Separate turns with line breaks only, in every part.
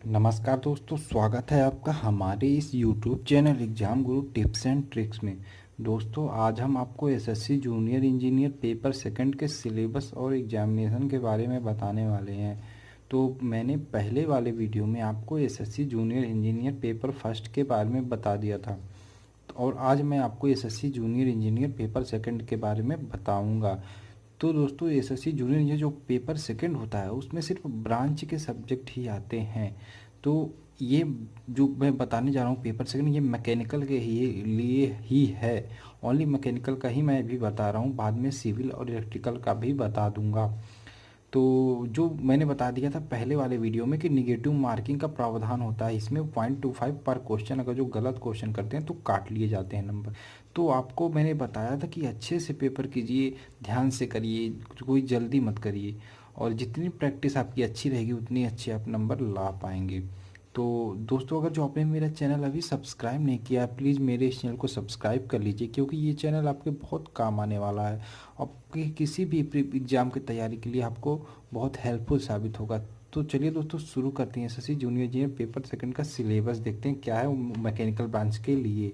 नमस्कार दोस्तों, स्वागत है आपका हमारे इस YouTube channel exam Guru tips and tricks में। दोस्तों, आज हम आपको SSC junior engineer paper second के सिलेबस और एग्जामिनेशन के बारे में बताने वाले हैं। तो मैंने पहले वाले वीडियो में आपको SSC junior engineer paper first के बारे में बता दिया था, और आज मैं आपको SSC junior engineer paper second के बारे में बताऊंगा। तो दोस्तों, एसएससी जूनियर इंजीनियर जो पेपर सेकंड होता है उसमें सिर्फ ब्रांच के सब्जेक्ट ही आते हैं। तो ये जो मैं बताने जा रहा हूँ पेपर सेकंड, ये मैकेनिकल के लिए ही है। ओनली मैकेनिकल का ही मैं अभी बता रहा हूँ, बाद में सिविल और इलेक्ट्रिकल का भी बता दूंगा। तो जो मैंने बता दिया था पहले वाले वीडियो में कि निगेटिव मार्किंग का प्रावधान होता है, इसमें 0.25 पर क्वेश्चन, अगर जो गलत क्वेश्चन करते हैं तो काट लिए जाते हैं नंबर। तो आपको मैंने बताया था कि अच्छे से पेपर कीजिए, ध्यान से करिए, कोई जल्दी मत करिए, और जितनी प्रैक्टिस आपकी अच्छी रहेगी उतनी अच्छे आप नंबर ला पाएंगे। तो दोस्तों, अगर जो आपने मेरा चैनल अभी सब्सक्राइब नहीं किया, प्लीज़ मेरे इस चैनल को सब्सक्राइब कर लीजिए, क्योंकि ये चैनल आपके बहुत काम आने वाला है। आपकी किसी भी एग्ज़ाम की तैयारी के लिए आपको बहुत हेल्पफुल साबित होगा। तो चलिए दोस्तों, शुरू करते हैं। SSC junior engineer paper second का सिलेबस देखते हैं क्या है मैकेनिकल ब्रांच के लिए।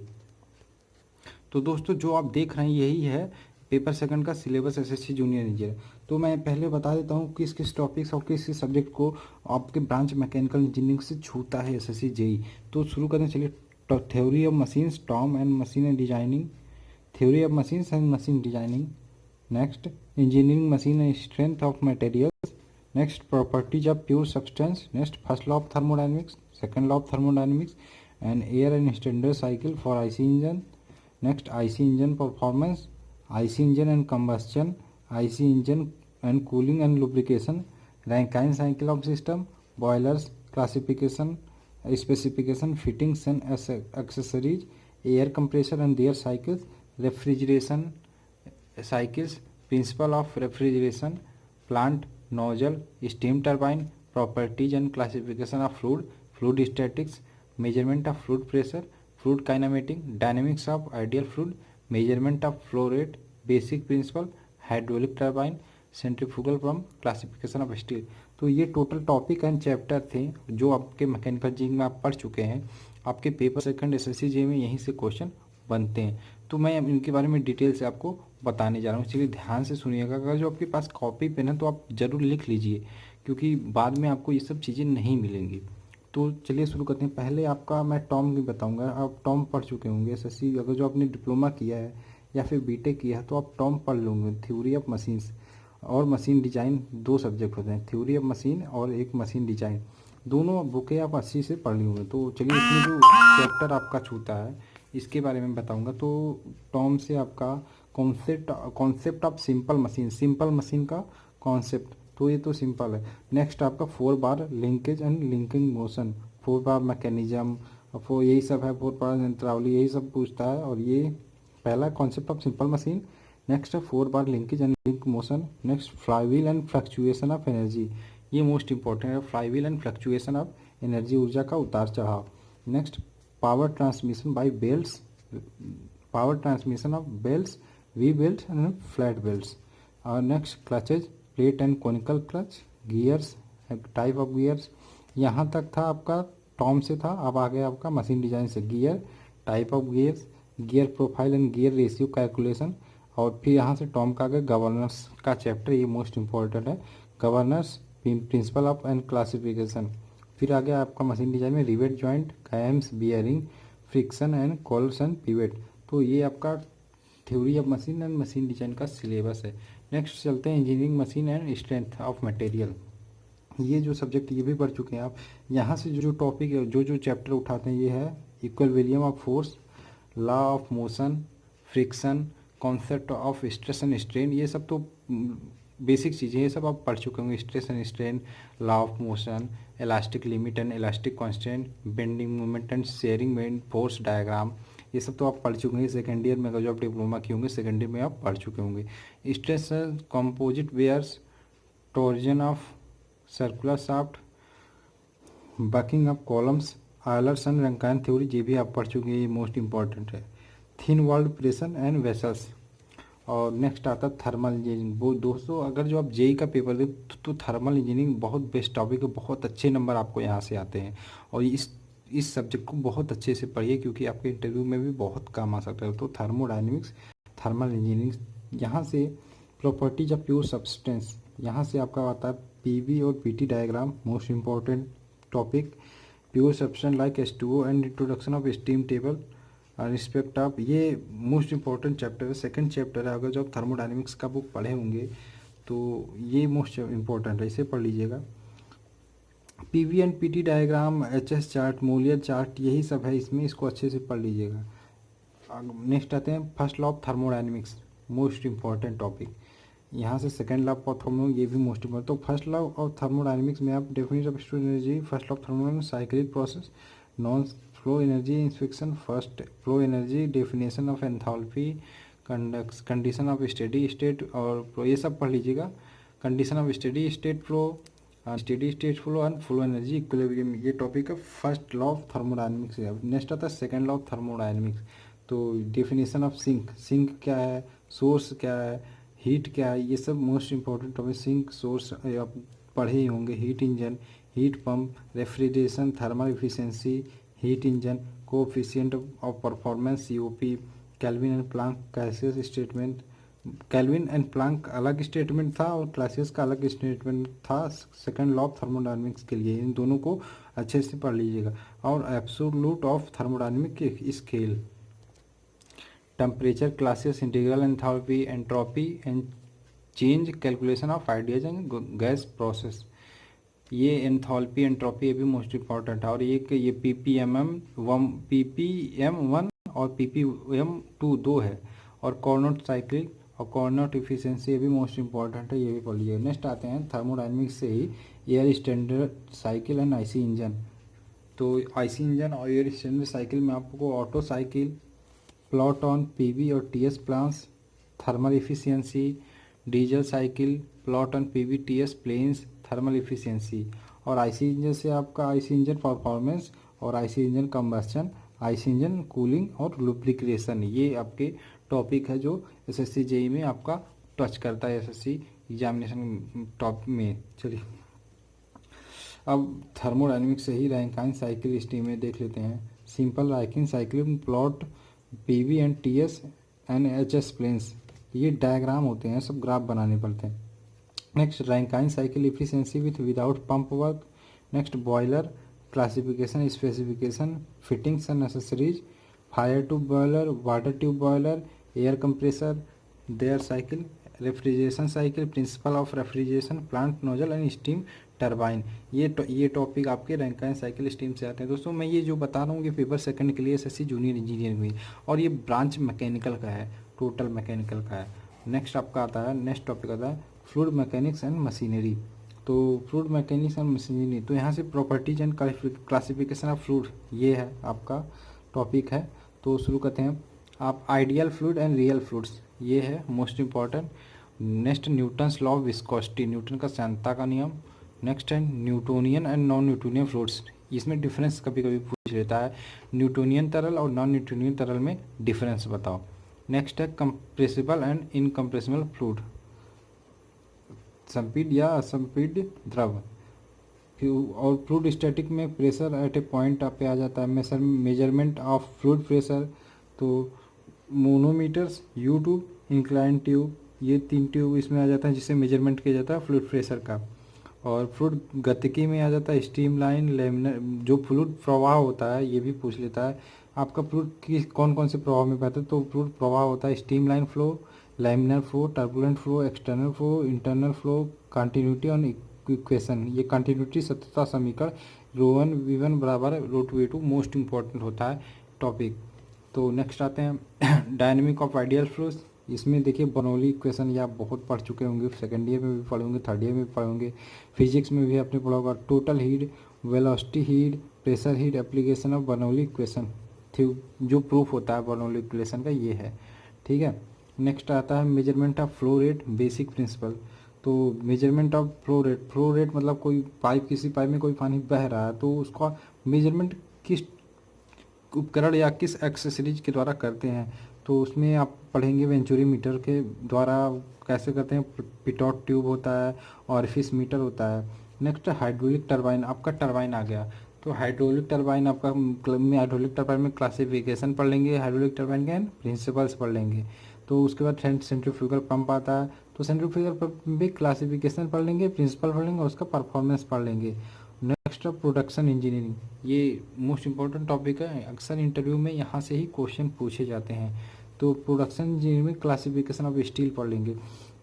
तो दोस्तों, जो आप देख रहे हैं यही है पेपर सेकंड का सिलेबस एसएससी जूनियर इंजीनियर। तो मैं पहले बता देता हूँ किस किस टॉपिक्स और किस किस सब्जेक्ट को आपके ब्रांच मैकेनिकल इंजीनियरिंग से छूता है एसएससी जेई। तो शुरू करते हैं, चलिए। Theory of machines, Tom and machine and designing, theory of machines and machine designing. Next, engineering machine and strength of materials. Next, properties of pure substance. Next, first law of thermodynamics, second law of thermodynamics, and air and standard cycle for IC engine. Next, IC engine performance, IC engine and combustion, IC engine and cooling and lubrication, Rankine cycle of system, boilers, classification, specification, fittings and accessories, air compressor and their cycles, refrigeration cycles, principle of refrigeration, plant, nozzle, steam turbine, properties and classification of fluid, fluid statics, measurement of fluid pressure, fluid kinematic, dynamics of ideal fluid, measurement of flow rate, basic principle, hydraulic turbine, centrifugal pump, classification of steel. तो ये total topic and chapter थे जो आपके mechanical engineering में आप पढ़ चुके हैं। आपके पेपर सेकंड एसएससी जे में यहीं से क्वेश्चन बनते हैं। तो मैं इनके बारे में डिटेल से आपको बताने जा रहा हूँ, इसलिए ध्यान से सुनिएगा। अगर जो आपके पास कॉपी पेन है तो आप ज़रूर लिख लीजिए, क्योंकि बाद में आपको ये सब चीज़ें नहीं मिलेंगी। तो चलिए शुरू करते हैं। पहले आपका मैं टॉम भी बताऊंगा। आप टॉम पढ़ चुके होंगे एसएससी, अगर जो आपने डिप्लोमा किया है या फिर बीटेक किया है तो आप टॉम पढ़ लोगे। थ्योरी ऑफ मशीन्स और मशीन डिजाइन, दो सब्जेक्ट होते हैं, थ्योरी ऑफ मशीन और एक मशीन डिजाइन। दोनों बुकें आप अच्छी से पढ़ ली होंगे। तो चलिए, इसमें जो चैप्टर आपका छूता है इसके बारे में बताऊंगा। तो टॉम से आपका concept of simple machine, simple machine का कॉन्सेप्ट, तो ये तो सिंपल है। नेक्स्ट आपका 4 bar linkage and linking motion, 4 bar mechanism, four यही सब है, 4 बार यंत्रावली, यही सब पूछता है। और ये पहला concept of simple machine. Next है 4 bar linkage and link motion. Next, flywheel and fluctuation of energy, ये मोस्ट इंपॉर्टेंट है, flywheel and fluctuation of energy, ऊर्जा का उतार चढ़ाव। Next, power transmission by belts, power transmission of belts, V belt and flat belts. और next, clutches, plate and conical clutch, gears, type of gears. यहाँ तक था आपका टॉम से था। अब आ गया आपका मशीन डिजाइन से, gear, type of gears, gear profile and gear ratio calculation. और फिर यहाँ से टॉम का आ गया गवर्नेंस का चैप्टर, ये मोस्ट इंपॉर्टेंट है, governance, principle of and classification. फिर आ गया आपका मशीन डिजाइन में rivet joint, camps, bearing, friction and calls and pivot. तो ये आपका theory of machine and machine design का सिलेबस है। नेक्स्ट चलते हैं engineering machine and strength of material. ये जो सब्जेक्ट ये भी पढ़ चुके हैं आप। यहाँ से जो जो टॉपिक जो जो चैप्टर उठाते हैं ये है equilibrium of force, law of motion, friction, concept of stress and strain. ये सब तो बेसिक चीज़ें, ये सब आप पढ़ चुके होंगे। Stress and strain, law of motion, elastic limit and elastic constant, bending moment and sharing force diagram, ये सब तो आप पढ़ चुके हैं सेकेंड ईयर में। अगर जो आप डिप्लोमा किए होंगे सेकेंड ईयर में आप पढ़ चुके होंगे। Stress composite wires, torsion of circular shaft, buckling of columns, Euler's and Rankine theory, ये भी आप पढ़ चुके हैं, ये मोस्ट इंपॉर्टेंट है। Thin walled pressure and vessels, और नेक्स्ट आता है थर्मल इंजीनियरिंग। वो दोस्तों अगर जो आप जेई का पेपर दे तो थर्मल इंजीनियरिंग बहुत बेस्ट टॉपिक है, बहुत अच्छे नंबर आपको यहाँ से आते हैं। और इस सब्जेक्ट को बहुत अच्छे से पढ़िए क्योंकि आपके इंटरव्यू में भी बहुत काम आ सकता है। तो थर्मोडाइनमिक्स, थर्मल इंजीनियरिंग, यहाँ से प्रॉपर्टीज ऑफ प्योर सब्सटेंस, यहाँ से आपका आता है पीवी और PT diagram, most important topic. Pure substance like H2O and introduction of steam table respect of, ये मोस्ट इंपॉर्टेंट चैप्टर है, सेकंड चैप्टर है। अगर जो आप थर्मोडायनेमिक्स का बुक पढ़े होंगे तो ये मोस्ट इंपॉर्टेंट है, इसे पढ़ लीजिएगा। PV and PT diagram, HS chart, Molière chart, यही सब है इसमें, इसको अच्छे से पढ़ लीजिएगा। नेक्स्ट आते हैं first law of thermodynamics, most important topic. यहाँ से सेकंड लॉ ऑफ थर्मोडायनेमिक्स, ये भी मोस्ट इंपॉर्टेंट। तो फर्स्ट लॉ ऑफ थर्मोडायनेमिक्स में आप definition of storage energy, first law of thermodynamics cyclic process, non flow energy inspection, first flow energy, definition of enthalpy, condition of steady state, और ये सब पढ़ लीजिएगा। Condition of steady state flow, steady state flow and flow energy equilibrium, ये topic है first law of thermodynamics. Next आता है second law of thermodynamics. तो डेफिनेशन ऑफ सिंक, सिंक क्या है, सोर्स क्या है, हीट क्या है, ये सब most important topic. Sink, source आप पढ़े ही होंगे। Heat engine, heat pump, refrigeration, thermal efficiency, heat engine, coefficient of performance, COP, Kelvin and Planck Clausius statement. Kelvin and Planck अलग स्टेटमेंट था और क्लासियस का अलग स्टेटमेंट था सेकंड लॉ ऑफ थर्मोडायनेमिक्स के लिए, इन दोनों को अच्छे से पढ़ लीजिएगा। और एब्सोल्यूट ऑफ थर्मोडायनेमिक के scale, temperature, classes, integral enthalpy, entropy and change, calculation of ideas and gas process, ये एंथैल्पी एंट्रोपी ये भी मोस्ट इंपॉर्टेंट है। और ये पीपीएम 1 और पीपीएम 2 दो है। और कॉर्नोट साइकिल और कॉर्नोट इफिशिएंसी ये भी मोस्ट इंपॉर्टेंट है, ये भी पढ़ लीजिए। नेक्स्ट आते हैं थर्मोडायनेमिक्स से ही air standard cycle and IC engine. तो आईसी इंजन और एयर स्टैंडर्ड साइकिल में आपको auto cycle, plot on PV और TS plants, thermal efficiency, diesel cycle, plot on PV TS planes, thermal efficiency. और आईसी इंजन से आपका IC engine performance और IC engine combustion, IC engine cooling और lubrication, ये आपके टॉपिक है जो एसएससी जेई में आपका टच करता है, एसएससी एग्जामिनेशन टॉप में। चलिए अब थर्मोडायनेमिक्स से ही रैंकाइन साइकिल स्टीम में देख लेते हैं। Simple Rankine cycle, plot PV and TS and HS planes, ये डायग्राम होते हैं, सब ग्राफ बनाने पड़ते हैं। Next Rankine cycle efficiency with without pump work. Next boiler classification, specification, fittings and accessories, fire tube boiler, water tube boiler, air compressor, their cycle, refrigeration cycle, principle of refrigeration, plant nozzle and steam turbine, ये topic आपके Rankine cycle steam से आते हैं। दोस्तों मैं ये जो बता रहा हूँ कि पेपर सेकंड के लिए एसएससी जूनियर इंजीनियरिंग में, और ये ब्रांच मैकेनिकल का है, टोटल मैकेनिकल का है। नेक्स्ट आपका आता है, नेक्स्ट टॉपिक आता है फ्लूइड मैकेनिक्स एंड मशीनरी। तो फ्लूइड मैकेनिक्स एंड मशीनरी, तो यहाँ से properties and classification of fluid, ये है आपका टॉपिक है। तो शुरू करते हैं। आप ideal fluid and real fluids, ये है most important. Next Newton's law of viscosity, Newton का श्यानता का नियम। नेक्स्ट है Newtonian and non Newtonian fluids, इसमें डिफरेंस कभी कभी पूछ लेता है, न्यूटोनियन तरल और नॉन न्यूटोनियन तरल में डिफरेंस बताओ। नेक्स्ट है कंप्रेसिबल एंड इनकम्प्रेसिबल फ्लूइड, संपीड या असंपीड द्रव। और फ्लूइड स्टैटिक में प्रेशर एट ए पॉइंट पे आ जाता है, मेजरमेंट ऑफ फ्लूइड प्रेशर। तो मोनोमीटर्स, यू ट्यूब, इंक्लाइन ट्यूब, ये 3 ट्यूब इसमें आ जाता है जिससे मेजरमेंट किया जाता है फ्लूइड प्रेशर का। और फ्लूइड गतिकी में आ जाता है स्टीम लाइन, लेमिनर, जो फ्लूइड प्रवाह होता है ये भी पूछ लेता है आपका फ्लूइड की कौन कौन से प्रवाह में बहता है। तो फ्लूइड प्रवाह होता है steam line flow, laminar flow, turbulent flow, external flow, internal flow, continuity और इक्वेशन, ये कंटिन्यूटी सत्यता समीकरण, ρ1 v1 बराबर √2 v2 मोस्ट इंपॉर्टेंट होता है टॉपिक। तो नेक्स्ट आते हैं डायनेमिक ऑफ आइडियल फ्लूइड्स। इसमें देखिए बर्नौली इक्वेशन ये आप बहुत पढ़ चुके होंगे, सेकेंड ईयर में भी पढ़ोगे, थर्ड ईयर में भी पढ़ोगे, फिजिक्स में भी आपने पढ़ा होगा। Total heat, velocity heat, pressure heat, application of Bernoulli equation, जो प्रूफ होता है बर्नौली इक्वेशन का, ये है, ठीक है। नेक्स्ट आता है measurement of flow rate, basic principle. तो मेजरमेंट ऑफ फ्लो रेट मतलब कोई पाइप, किसी पाइप में कोई पानी बह रहा है तो उसका मेजरमेंट किस उपकरण या किस एक्सेसरीज के द्वारा करते हैं। तो उसमें आप पढ़ेंगे वेंचुरी मीटर के द्वारा कैसे करते हैं, पिटॉट ट्यूब होता है, ऑरिफिस मीटर होता है। नेक्स्ट हाइड्रोलिक टरबाइन, आपका टरबाइन आ गया। तो हाइड्रोलिक टरबाइन आपका क्लब में हाइड्रोलिक टरबाइन में क्लासिफिकेशन पढ़ लेंगे, हाइड्रोलिक टरबाइन के प्रिंसिपल्स पढ़ लेंगे। तो उसके बाद सेंट्रीफ्यूगल पंप आता है, तो सेंट्रीफ्यूगल पंप में भी क्लासिफिकेशन पढ़ लेंगे, प्रिंसिपल पढ़ लेंगे और उसका परफॉर्मेंस पढ़ लेंगे। नेक्स्ट प्रोडक्शन इंजीनियरिंग, ये मोस्ट इंपॉर्टेंट टॉपिक है, अक्सर इंटरव्यू में यहाँ से ही क्वेश्चन पूछे जाते हैं। तो प्रोडक्शन इंजीनियरिंग में क्लासिफिकेशन ऑफ स्टील पढ़ लेंगे।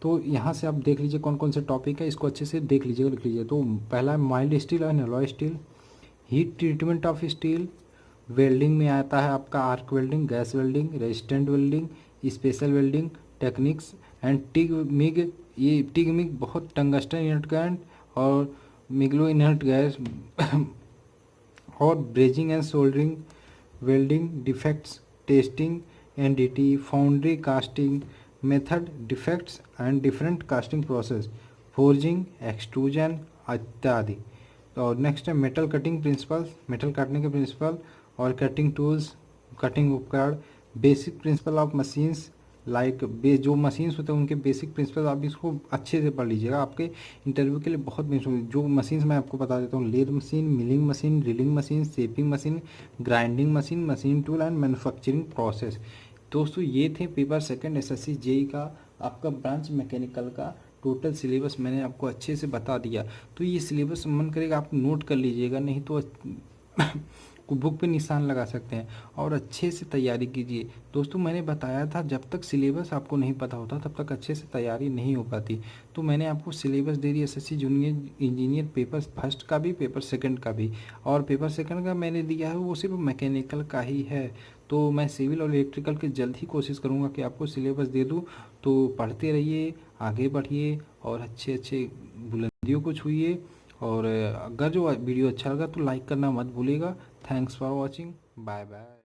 तो यहाँ से आप देख लीजिए कौन कौन से टॉपिक है, इसको अच्छे से देख लीजिएगा, लिख लीजिए। तो पहला है mild steel and alloy steel, heat treatment of steel, welding में आता है आपका arc welding, gas welding, resistant welding, special welding techniques and TIG MiG. ये टिग मिग बहुत टंगस्टन इनर्ट करंट और मिगलो इनर्ट गैस और brazing and soldering, welding defects, testing, NDT, foundry casting method, defects and different casting process, forging, extrusion इत्यादि। और next है metal cutting principles, metal काटने के principal और कटिंग टूल्स, कटिंग उपकरण, basic principle of machines like जो machines होते हैं उनके बेसिक प्रिंसिपल, आप इसको अच्छे से पढ़ लीजिएगा, आपके इंटरव्यू के लिए बहुत बेनिफिट। जो मशीन्स मैं आपको बता देता हूँ, lathe machine, milling machine, drilling machine, shaping machine, grinding machine, machine tool and manufacturing process. दोस्तों ये थे पेपर सेकंड एसएससी जेई का आपका ब्रांच मैकेनिकल का टोटल सिलेबस मैंने आपको अच्छे से बता दिया। तो ये सिलेबस मन करेगा आप नोट कर लीजिएगा, नहीं तो बुक पे निशान लगा सकते हैं और अच्छे से तैयारी कीजिए। दोस्तों मैंने बताया था जब तक सिलेबस आपको नहीं पता होता तब तक अच्छे से तैयारी नहीं हो पाती। तो मैंने आपको सिलेबस दे दी SSC junior engineer paper first का भी, पेपर सेकंड का भी। और पेपर सेकंड का मैंने दिया है वो सिर्फ मैकेनिकल का ही है। तो मैं सिविल और इलेक्ट्रिकल की जल्द ही कोशिश करूँगा कि आपको सिलेबस दे दूँ। तो पढ़ते रहिए, आगे बढ़िए और अच्छे अच्छे बुलंदियों को छूइए। और अगर जो वीडियो अच्छा लगा तो लाइक करना मत भूलिएगा। Thanks for watching, bye bye.